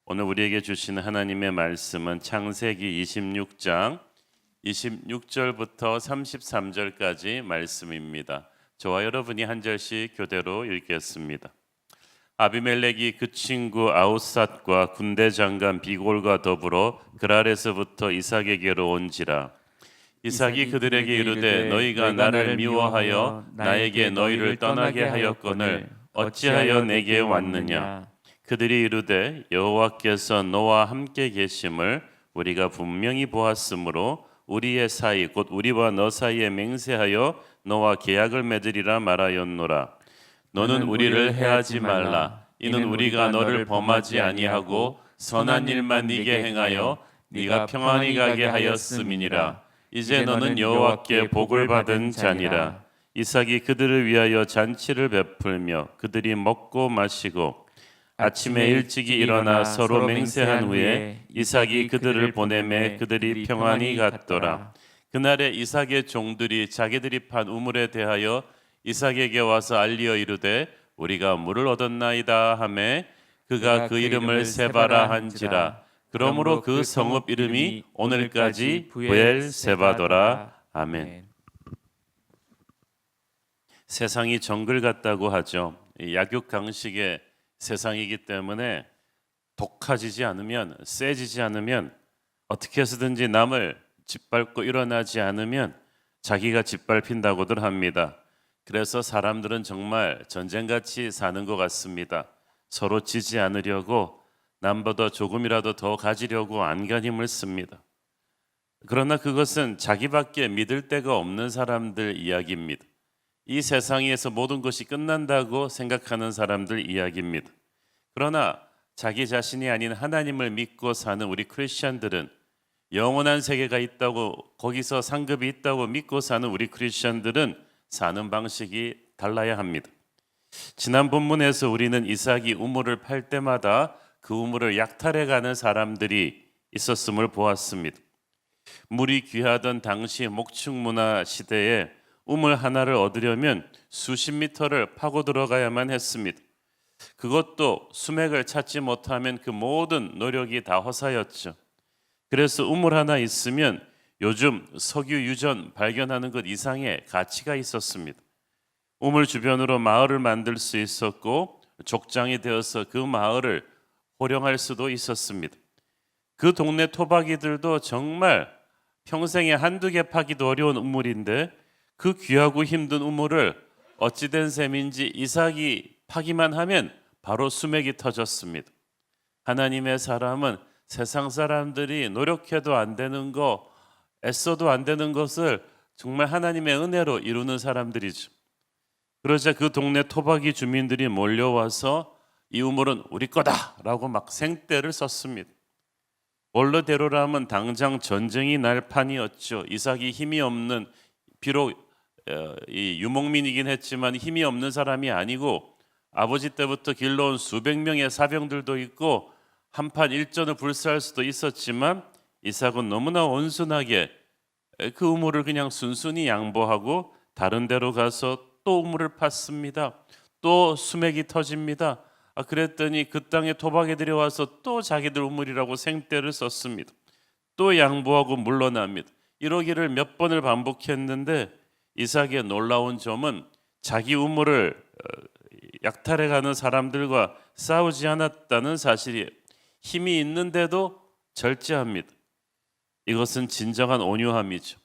오늘 우리에게 주시는 하나님의 말씀은 창세기 26장 26절부터 33절까지 말씀입니다. 저와 여러분이 한 절씩 교대로 읽겠습니다. 아비멜렉이 그 친구 아웃삿과 군대 장관 비골과 더불어 그랄에서부터 이삭에게로 온지라. 이삭이 그들에게 이르되 너희가 나를 미워하여 나에게 너희를 떠나게 하였거늘 어찌하여 내게 왔느냐. 그들이 이르되 여호와께서 너와 함께 계심을 우리가 분명히 보았으므로 우리의 사이 곧 우리와 너 사이에 맹세하여 너와 계약을 맺으리라 말하였노라. 너는 우리를 해하지 말라. 이는 우리가 너를 범하지 아니하고 선한 일만 네게 행하여 네가 평안히 가게 하였음이니라. 이제 너는 여호와께 복을 받은 자니라. 이삭이 그들을 위하여 잔치를 베풀며 그들이 먹고 마시고 아침에 일찍이 일어나 서로 맹세한 후에 이삭이 그들을 보내매 그들이 평안히 갔더라. 그날에 이삭의 종들이 자기들이 판 우물에 대하여 이삭에게 와서 알리어 이르되 우리가 물을 얻었나이다 하매 그가 그 이름을 세바라 한지라. 그러므로 그 성읍 이름이 오늘까지 부엘세바더라. 아멘. 세상이 정글 같다고 하죠. 약육강식의 세상이기 때문에 독하지지 않으면, 세지지 않으면, 어떻게 해서든지 남을 짓밟고 일어나지 않으면 자기가 짓밟힌다고들 합니다. 그래서 사람들은 정말 전쟁같이 사는 것 같습니다. 서로 지지 않으려고 남보다 조금이라도 더 가지려고 안간힘을 씁니다. 그러나 그것은 자기밖에 믿을 데가 없는 사람들 이야기입니다. 이 세상에서 모든 것이 끝난다고 생각하는 사람들 이야기입니다. 그러나 자기 자신이 아닌 하나님을 믿고 사는 우리 크리스천들은 영원한 세계가 있다고, 거기서 상급이 있다고 믿고 사는 우리 크리스천들은 사는 방식이 달라야 합니다. 지난 본문에서 우리는 이삭이 우물을 팔 때마다 그 우물을 약탈해가는 사람들이 있었음을 보았습니다. 물이 귀하던 당시 목축 문화 시대에 우물 하나를 얻으려면 수십 미터를 파고 들어가야만 했습니다. 그것도 수맥을 찾지 못하면 그 모든 노력이 다 허사였죠. 그래서 우물 하나 있으면 요즘 석유 유전 발견하는 것 이상의 가치가 있었습니다. 우물 주변으로 마을을 만들 수 있었고 족장이 되어서 그 마을을 호령할 수도 있었습니다. 그 동네 토박이들도 정말 평생에 한두 개 파기도 어려운 우물인데 그 귀하고 힘든 우물을 어찌된 셈인지 이삭이 파기만 하면 바로 수맥이 터졌습니다. 하나님의 사람은 세상 사람들이 노력해도 안 되는 거, 애써도 안 되는 것을 정말 하나님의 은혜로 이루는 사람들이죠. 그러자 그 동네 토박이 주민들이 몰려와서 이 우물은 우리 거다라고 막 생떼를 썼습니다. 원래대로라면 당장 전쟁이 날 판이었죠. 이삭이 힘이 없는, 비록 이 유목민이긴 했지만 힘이 없는 사람이 아니고 아버지 때부터 길러온 수백 명의 사병들도 있고 한판 일전을 불사할 수도 있었지만 이삭은 너무나 온순하게 그 우물을 그냥 순순히 양보하고 다른 데로 가서 또 우물을 팠습니다. 또 수맥이 터집니다. 그랬더니 그 땅에 토박이들이 와서 또 자기들 우물이라고 생떼를 썼습니다. 또 양보하고 물러납니다. 이러기를 몇 번을 반복했는데 이삭의 놀라운 점은 자기 우물을 약탈해가는 사람들과 싸우지 않았다는 사실이에요. 힘이 있는데도 절제합니다. 이것은 진정한 온유함이죠.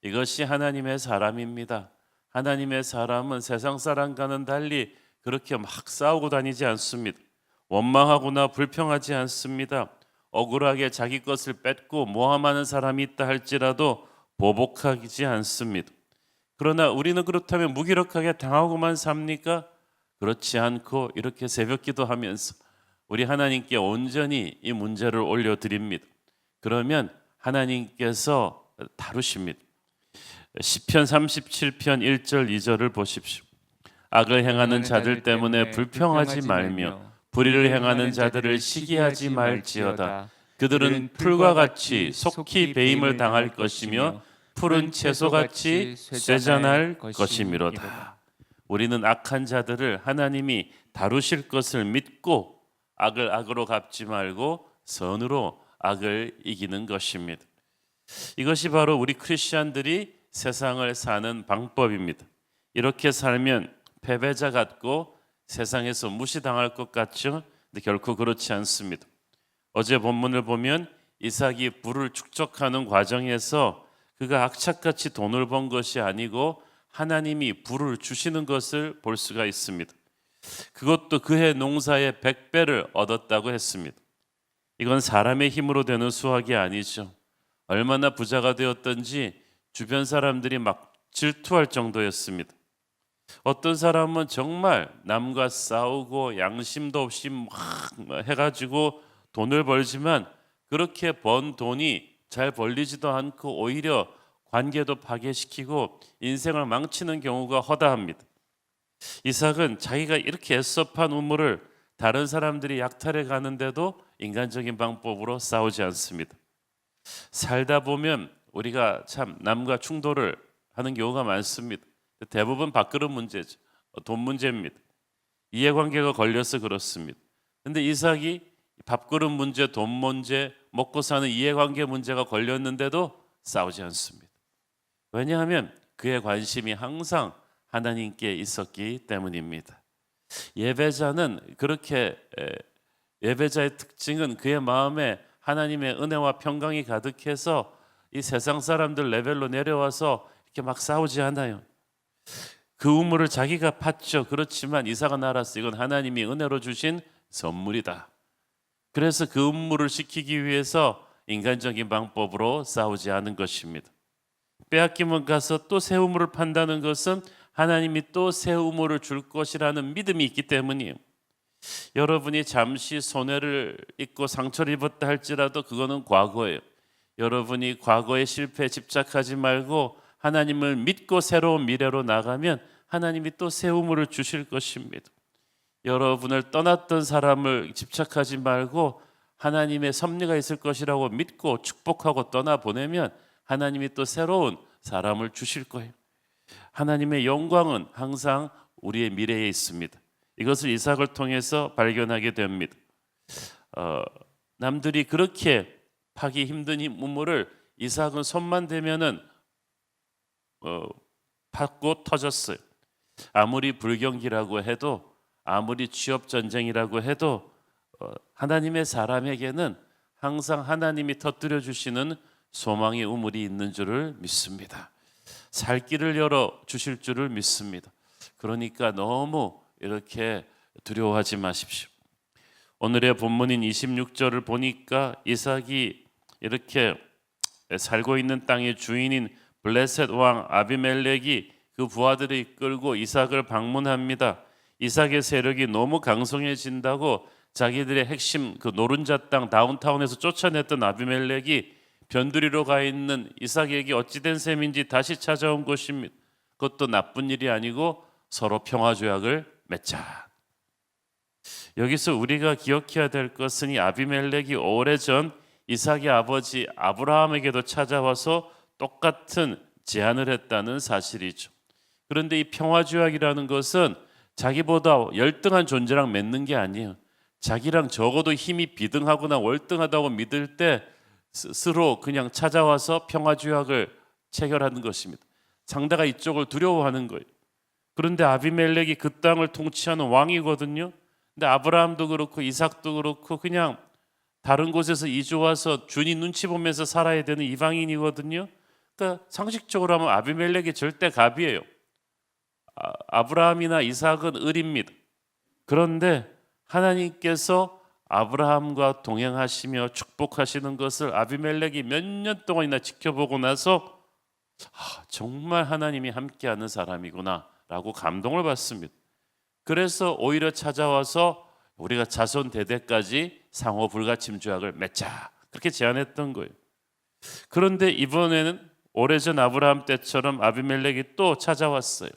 이것이 하나님의 사람입니다. 하나님의 사람은 세상 사람과는 달리 그렇게 막 싸우고 다니지 않습니다. 원망하거나 불평하지 않습니다. 억울하게 자기 것을 뺏고 모함하는 사람이 있다 할지라도 보복하지 않습니다. 그러나 우리는 그렇다면 무기력하게 당하고만 삽니까? 그렇지 않고 이렇게 새벽기도 하면서 우리 하나님께 온전히 이 문제를 올려드립니다. 그러면 하나님께서 다루십니다. 시편 37편 1절 2절을 보십시오. 악을 행하는 자들 때문에 불평하지 말며 불의를 행하는 자들을 시기하지 말지어다. 그들은 풀과 같이 속히 배임을 당할 것이며 푸른 채소같이 쇠잔할 것이미로다. 우리는 악한 자들을 하나님이 다루실 것을 믿고 악을 악으로 갚지 말고 선으로 악을 이기는 것입니다. 이것이 바로 우리 크리스천들이 세상을 사는 방법입니다. 이렇게 살면 패배자 같고 세상에서 무시당할 것 같죠? 근데 결코 그렇지 않습니다. 어제 본문을 보면 이삭이 부를 축적하는 과정에서 그가 악착같이 돈을 번 것이 아니고 하나님이 부를 주시는 것을 볼 수가 있습니다. 그것도 그의 농사의 100배를 얻었다고 했습니다. 이건 사람의 힘으로 되는 수확이 아니죠. 얼마나 부자가 되었던지 주변 사람들이 막 질투할 정도였습니다. 어떤 사람은 정말 남과 싸우고 양심도 없이 막 해가지고 돈을 벌지만 그렇게 번 돈이 잘 벌리지도 않고 오히려 관계도 파괴시키고 인생을 망치는 경우가 허다합니다. 이삭은 자기가 이렇게 애써 판 우물을 다른 사람들이 약탈해 가는데도 인간적인 방법으로 싸우지 않습니다. 살다 보면 우리가 참 남과 충돌을 하는 경우가 많습니다. 대부분 밥그릇 문제죠. 돈 문제입니다. 이해관계가 걸려서 그렇습니다. 근데 이삭이 밥그릇 문제, 돈 문제, 먹고 사는 이해관계 문제가 걸렸는데도 싸우지 않습니다. 왜냐하면 그의 관심이 항상 하나님께 있었기 때문입니다. 예배자는 그렇게 예배자의 특징은 그의 마음에 하나님의 은혜와 평강이 가득해서 이 세상 사람들 레벨로 내려와서 이렇게 막 싸우지 않아요. 그 우물을 자기가 팠죠. 그렇지만 이삭은 알았어. 이건 하나님이 은혜로 주신 선물이다. 그래서 그 우물을 지키기 위해서 인간적인 방법으로 싸우지 않은 것입니다. 빼앗기면 가서 또 새 우물을 판다는 것은 하나님이 또 새 우물을 줄 것이라는 믿음이 있기 때문이에요. 여러분이 잠시 손해를 입고 상처를 입었다 할지라도 그거는 과거예요. 여러분이 과거의 실패에 집착하지 말고 하나님을 믿고 새로운 미래로 나가면 하나님이 또 새 우물을 주실 것입니다. 여러분을 떠났던 사람을 집착하지 말고 하나님의 섭리가 있을 것이라고 믿고 축복하고 떠나보내면 하나님이 또 새로운 사람을 주실 거예요. 하나님의 영광은 항상 우리의 미래에 있습니다. 이것을 이삭을 통해서 발견하게 됩니다. 남들이 그렇게 파기 힘든 우물을 이삭은 손만 대면은 팠고 터졌어요. 아무리 불경기라고 해도 아무리 취업 전쟁이라고 해도 하나님의 사람에게는 항상 하나님이 터뜨려 주시는 소망의 우물이 있는 줄을 믿습니다. 살 길을 열어 주실 줄을 믿습니다. 그러니까 너무 이렇게 두려워하지 마십시오. 오늘의 본문인 26절을 보니까 이삭이 이렇게 살고 있는 땅의 주인인 블레셋 왕 아비멜렉이 그 부하들을 이끌고 이삭을 방문합니다. 이삭의 세력이 너무 강성해진다고 자기들의 핵심 그 노른자 땅 다운타운에서 쫓아냈던 아비멜렉이 변두리로 가 있는 이삭에게 어찌된 셈인지 다시 찾아온 것입니다. 그것도 나쁜 일이 아니고 서로 평화조약을 맺자. 여기서 우리가 기억해야 될 것은 이 아비멜렉이 오래전 이삭의 아버지 아브라함에게도 찾아와서 똑같은 제안을 했다는 사실이죠. 그런데 이 평화조약이라는 것은 자기보다 열등한 존재랑 맺는 게 아니에요. 자기랑 적어도 힘이 비등하거나 월등하다고 믿을 때 스스로 그냥 찾아와서 평화조약을 체결하는 것입니다. 상대가 이쪽을 두려워하는 거예요. 그런데 아비멜렉이 그 땅을 통치하는 왕이거든요. 근데 아브라함도 그렇고 이삭도 그렇고 그냥 다른 곳에서 이주 와서 주님 눈치 보면서 살아야 되는 이방인이거든요. 그러니까 상식적으로 하면 아비멜렉이 절대 갑이에요. 아브라함이나 이삭은 을입니다. 그런데 하나님께서 아브라함과 동행하시며 축복하시는 것을 아비멜렉이 몇 년 동안이나 지켜보고 나서 정말 하나님이 함께하는 사람이구나 라고 감동을 받습니다. 그래서 오히려 찾아와서 우리가 자손 대대까지 상호 불가침 조약을 맺자 그렇게 제안했던 거예요. 그런데 이번에는 오래전 아브라함 때처럼 아비멜렉이 또 찾아왔어요.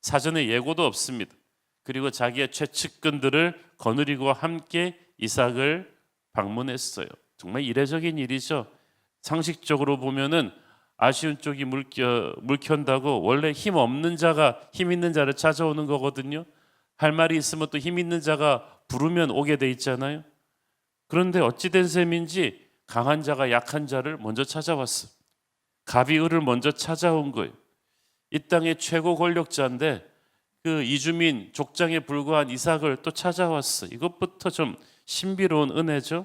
사전에 예고도 없습니다. 그리고 자기의 최측근들을 거느리고 함께 이삭을 방문했어요. 정말 이례적인 일이죠. 상식적으로 보면은 아쉬운 쪽이 물켠다고 원래 힘 없는 자가 힘 있는 자를 찾아오는 거거든요. 할 말이 있으면 또 힘 있는 자가 부르면 오게 돼 있잖아요. 그런데 어찌된 셈인지 강한 자가 약한 자를 먼저 찾아왔어. 갑이 을을 먼저 찾아온 거예요. 이 땅의 최고 권력자인데 그 이주민 족장에 불과한 이삭을 또 찾아왔어. 이것부터 좀 신비로운 은혜죠.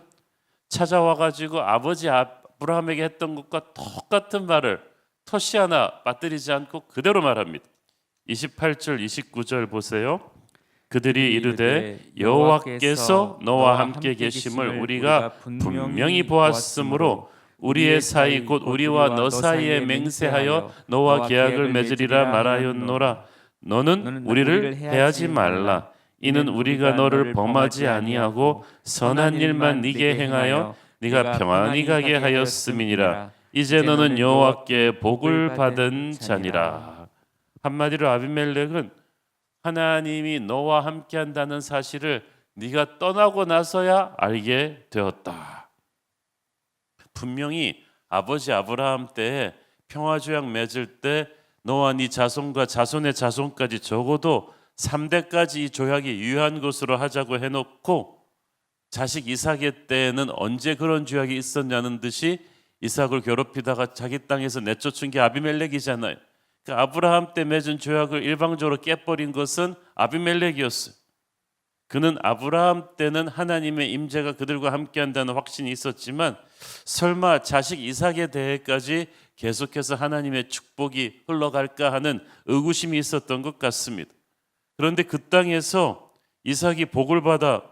찾아와 가지고 아버지 아브라함에게 했던 것과 똑같은 말을 토시 하나 빠뜨리지 않고 그대로 말합니다. 28절 29절 보세요. 그들이 이르되 여호와께서 너와 함께 계심을 우리가 분명히 보았으므로 우리의 사이 곧 우리와 너 사이에 맹세하여 너와 계약을 맺으리라 말하였노라. 너는 우리를 해하지 말라. 이는 우리가 너를 범하지 아니하고 선한 일만 네게 행하여 네가 평안히 가게 하였음이니라. 이제 너는 여호와께 복을 받은 자니라. 한마디로 아비멜렉은 하나님이 너와 함께한다는 사실을 네가 떠나고 나서야 알게 되었다. 분명히 아버지 아브라함 때에 평화조약 맺을 때 너와 네 자손과 자손의 자손까지 적어도 3대까지 이 조약이 유효한 것으로 하자고 해놓고 자식 이삭의 때에는 언제 그런 조약이 있었냐는 듯이 이삭을 괴롭히다가 자기 땅에서 내쫓은 게 아비멜렉이잖아요. 그 아브라함 때 맺은 조약을 일방적으로 깨버린 것은 아비멜렉이었어요. 그는 아브라함 때는 하나님의 임재가 그들과 함께한다는 확신이 있었지만 설마 자식 이삭에 대해까지 계속해서 하나님의 축복이 흘러갈까 하는 의구심이 있었던 것 같습니다. 그런데 그 땅에서 이삭이 복을 받아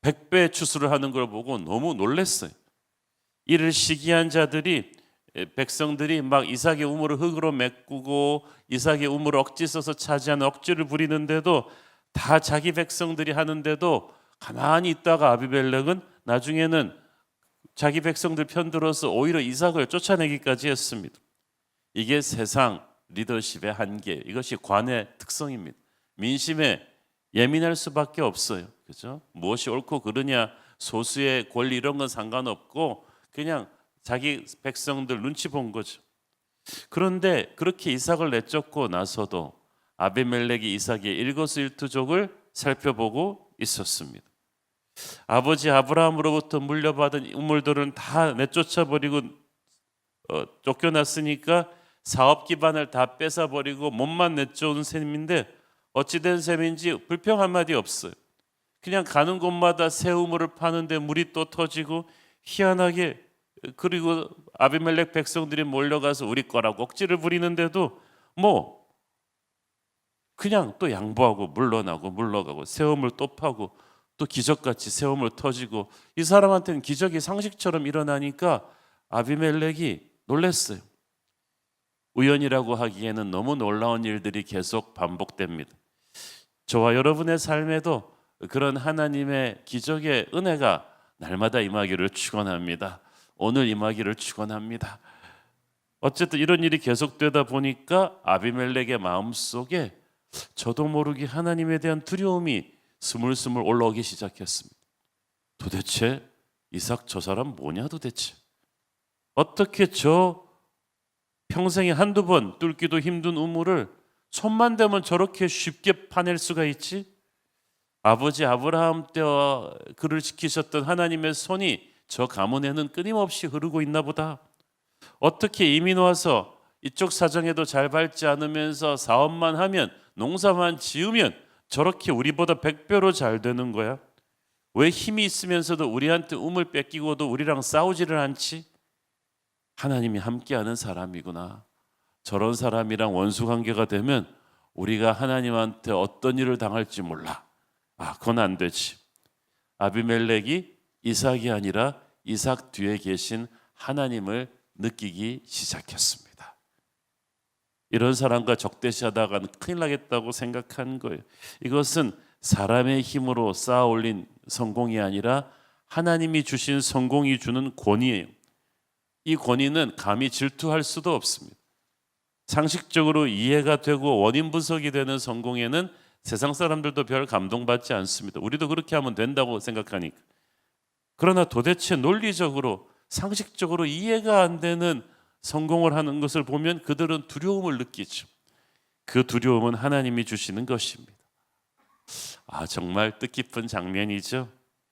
100배 추수를 하는 걸 보고 너무 놀랐어요. 이를 시기한 자들이 백성들이 막 이삭의 우물을 흙으로 메꾸고 이삭의 우물을 억지 써서 차지하는 억지를 부리는데도 다 자기 백성들이 하는데도 가만히 있다가 아비멜렉은 나중에는 자기 백성들 편들어서 오히려 이삭을 쫓아내기까지 했습니다. 이게 세상 리더십의 한계, 이것이 관의 특성입니다. 민심에 예민할 수밖에 없어요. 그죠? 무엇이 옳고 그르냐, 소수의 권리 이런 건 상관없고 그냥 자기 백성들 눈치 본 거죠. 그런데 그렇게 이삭을 내쫓고 나서도 아비멜렉이 이삭의 일거수일투족을 살펴보고 있었습니다. 아버지 아브라함으로부터 물려받은 우물들은 다 내쫓아버리고 쫓겨났으니까 사업 기반을 다 뺏어버리고 몸만 내쫓은 셈인데 어찌된 셈인지 불평 한마디 없어요. 그냥 가는 곳마다 새 우물을 파는데 물이 또 터지고 희한하게 그리고 아비멜렉 백성들이 몰려가서 우리 거라고 억지를 부리는데도 뭐 그냥 또 양보하고 물러가고 새 우물 또 파고 또 기적같이 새 우물 터지고 이 사람한테는 기적이 상식처럼 일어나니까 아비멜렉이 놀랐어요. 우연이라고 하기에는 너무 놀라운 일들이 계속 반복됩니다. 저와 여러분의 삶에도 그런 하나님의 기적의 은혜가 날마다 임하기를 축원합니다. 오늘 임하기를 축원합니다. 어쨌든 이런 일이 계속되다 보니까 아비멜렉의 마음속에 저도 모르게 하나님에 대한 두려움이 스물스물 올라오기 시작했습니다. 도대체 이삭 저 사람 뭐냐 도대체. 어떻게 저 평생에 한두 번 뚫기도 힘든 우물을 손만 대면 저렇게 쉽게 파낼 수가 있지? 아버지 아브라함 때와 그를 지키셨던 하나님의 손이 저 가문에는 끊임없이 흐르고 있나 보다. 어떻게 이민 와서 이쪽 사정에도 잘 밟지 않으면서 사업만 하면 농사만 지으면 저렇게 우리보다 100배로 잘 되는 거야? 왜 힘이 있으면서도 우리한테 우물 뺏기고도 우리랑 싸우지를 않지? 하나님이 함께하는 사람이구나. 저런 사람이랑 원수 관계가 되면 우리가 하나님한테 어떤 일을 당할지 몰라. 그건 안 되지. 아비멜렉이 이삭이 아니라 이삭 뒤에 계신 하나님을 느끼기 시작했습니다. 이런 사람과 적대시하다가는 큰일 나겠다고 생각한 거예요. 이것은 사람의 힘으로 쌓아 올린 성공이 아니라 하나님이 주신 성공이 주는 권위예요. 이 권위는 감히 질투할 수도 없습니다. 상식적으로 이해가 되고 원인 분석이 되는 성공에는 세상 사람들도 별 감동받지 않습니다. 우리도 그렇게 하면 된다고 생각하니까. 그러나 도대체 논리적으로 상식적으로 이해가 안 되는 성공을 하는 것을 보면 그들은 두려움을 느끼죠. 그 두려움은 하나님이 주시는 것입니다. 정말 뜻깊은 장면이죠.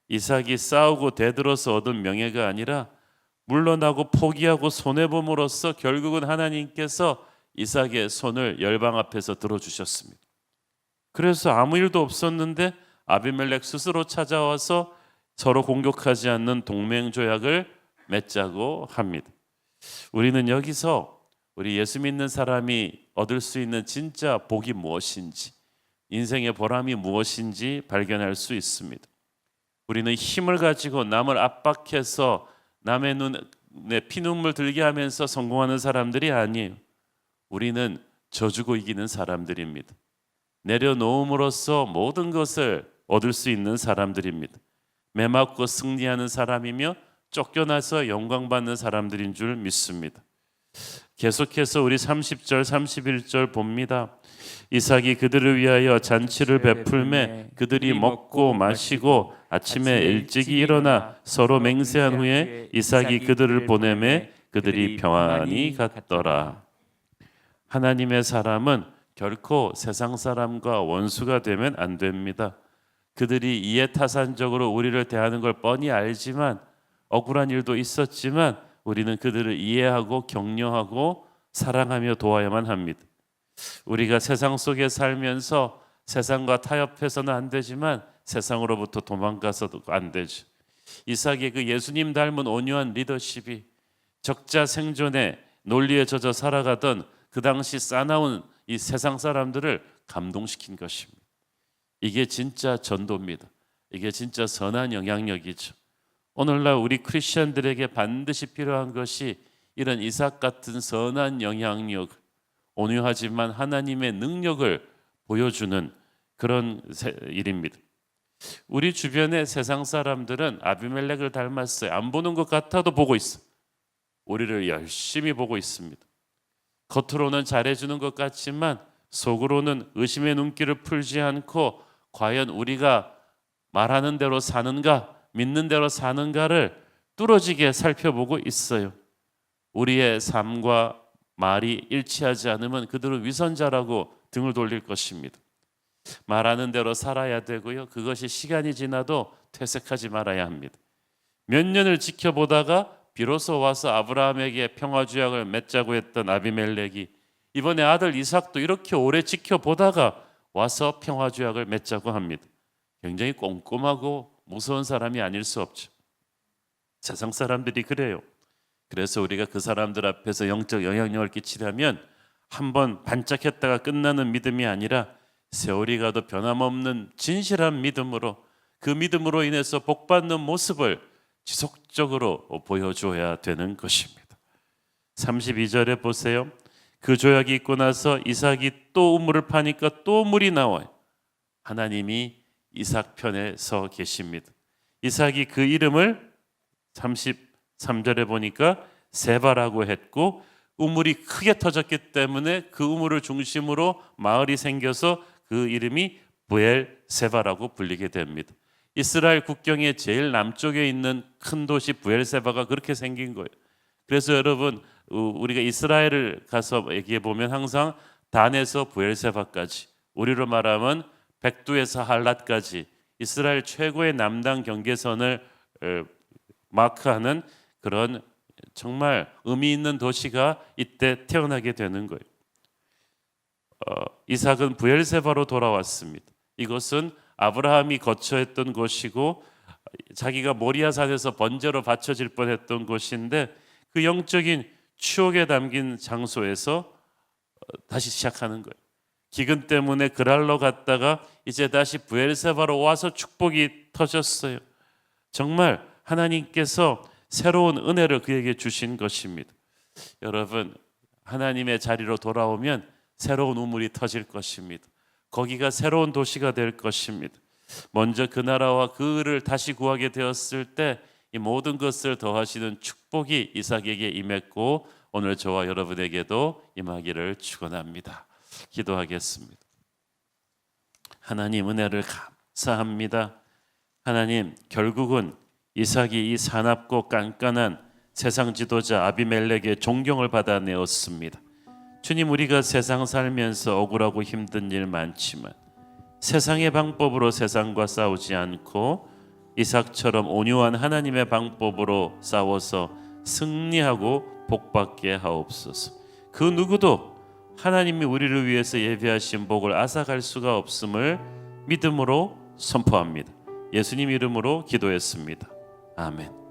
이삭이 싸우고 대들어서 얻은 명예가 아니라 물러나고 포기하고 손해봄으로써 결국은 하나님께서 이삭의 손을 열방 앞에서 들어주셨습니다. 그래서 아무 일도 없었는데 아비멜렉 스스로 찾아와서 서로 공격하지 않는 동맹 조약을 맺자고 합니다. 우리는 여기서 우리 예수 믿는 사람이 얻을 수 있는 진짜 복이 무엇인지, 인생의 보람이 무엇인지 발견할 수 있습니다. 우리는 힘을 가지고 남을 압박해서 남의 눈에 피눈물 들게 하면서 성공하는 사람들이 아니에요. 우리는 져주고 이기는 사람들입니다. 내려놓음으로써 모든 것을 얻을 수 있는 사람들입니다. 매맞고 승리하는 사람이며 쫓겨나서 영광받는 사람들인 줄 믿습니다. 계속해서 우리 30절 31절 봅니다. 이삭이 그들을 위하여 잔치를 베풀매 그들이 먹고 마시고 아침에 일찍이 일어나 서로 맹세한 후에 이삭이 그들을 보내매 그들이 평안히 갔더라. 하나님의 사람은 결코 세상 사람과 원수가 되면 안 됩니다. 그들이 이해타산적으로 우리를 대하는 걸 뻔히 알지만, 억울한 일도 있었지만 우리는 그들을 이해하고 격려하고 사랑하며 도와야만 합니다. 우리가 세상 속에 살면서 세상과 타협해서는 안 되지만 세상으로부터 도망가서도 안 되죠. 이삭의 그 예수님 닮은 온유한 리더십이 적자 생존의 논리에 젖어 살아가던 그 당시 싸나운 이 세상 사람들을 감동시킨 것입니다. 이게 진짜 전도입니다. 이게 진짜 선한 영향력이죠. 오늘날 우리 크리스천들에게 반드시 필요한 것이 이런 이삭 같은 선한 영향력, 온유하지만 하나님의 능력을 보여주는 그런 일입니다. 우리 주변의 세상 사람들은 아비멜렉을 닮았어요. 안 보는 것 같아도 보고 있어. 우리를 열심히 보고 있습니다. 겉으로는 잘해주는 것 같지만 속으로는 의심의 눈길을 풀지 않고 과연 우리가 말하는 대로 사는가, 믿는 대로 사는가를 뚫어지게 살펴보고 있어요. 우리의 삶과 말이 일치하지 않으면 그들은 위선자라고 등을 돌릴 것입니다. 말하는 대로 살아야 되고요. 그것이 시간이 지나도 퇴색하지 말아야 합니다. 몇 년을 지켜보다가 비로소 와서 아브라함에게 평화주약을 맺자고 했던 아비멜렉이 이번에 아들 이삭도 이렇게 오래 지켜보다가 와서 평화주약을 맺자고 합니다. 굉장히 꼼꼼하고 무서운 사람이 아닐 수 없죠. 세상 사람들이 그래요. 그래서 우리가 그 사람들 앞에서 영적 영향력을 끼치려면 한번 반짝했다가 끝나는 믿음이 아니라 세월이 가도 변함없는 진실한 믿음으로, 그 믿음으로 인해서 복받는 모습을 지속적으로 보여줘야 되는 것입니다. 32절에 보세요. 그 조약이 있고 나서 이삭이 또 우물을 파니까 또 물이 나와요. 하나님이 이삭 편에 서 계십니다. 이삭이 그 이름을 33절에 보니까 세바라고 했고, 우물이 크게 터졌기 때문에 그 우물을 중심으로 마을이 생겨서 그 이름이 부엘세바라고 불리게 됩니다. 이스라엘 국경의 제일 남쪽에 있는 큰 도시 부엘세바가 그렇게 생긴 거예요. 그래서 여러분, 우리가 이스라엘을 가서 얘기해 보면 항상 단에서 부엘세바까지, 우리로 말하면 백두에서 할랏까지 이스라엘 최고의 남단 경계선을 마크하는 그런 정말 의미 있는 도시가 이때 태어나게 되는 거예요. 이삭은 부엘세바로 돌아왔습니다. 이것은 아브라함이 거처했던 곳이고 자기가 모리아산에서 번제로 바쳐질 뻔했던 곳인데, 그 영적인 추억에 담긴 장소에서 다시 시작하는 거예요. 기근 때문에 그랄로 갔다가 이제 다시 부엘세바로 와서 축복이 터졌어요. 정말 하나님께서 새로운 은혜를 그에게 주신 것입니다. 여러분, 하나님의 자리로 돌아오면 새로운 우물이 터질 것입니다. 거기가 새로운 도시가 될 것입니다. 먼저 그 나라와 그를 다시 구하게 되었을 때 이 모든 것을 더하시는 축복이 이삭에게 임했고 오늘 저와 여러분에게도 임하기를 축원합니다. 기도하겠습니다. 하나님, 은혜를 감사합니다. 하나님, 결국은 이삭이 이 사납고 깐깐한 세상 지도자 아비멜렉의 존경을 받아내었습니다. 주님, 우리가 세상 살면서 억울하고 힘든 일 많지만 세상의 방법으로 세상과 싸우지 않고 이삭처럼 온유한 하나님의 방법으로 싸워서 승리하고 복받게 하옵소서. 그 누구도 하나님이 우리를 위해서 예비하신 복을 앗아갈 수가 없음을 믿음으로 선포합니다. 예수님 이름으로 기도했습니다. 아멘.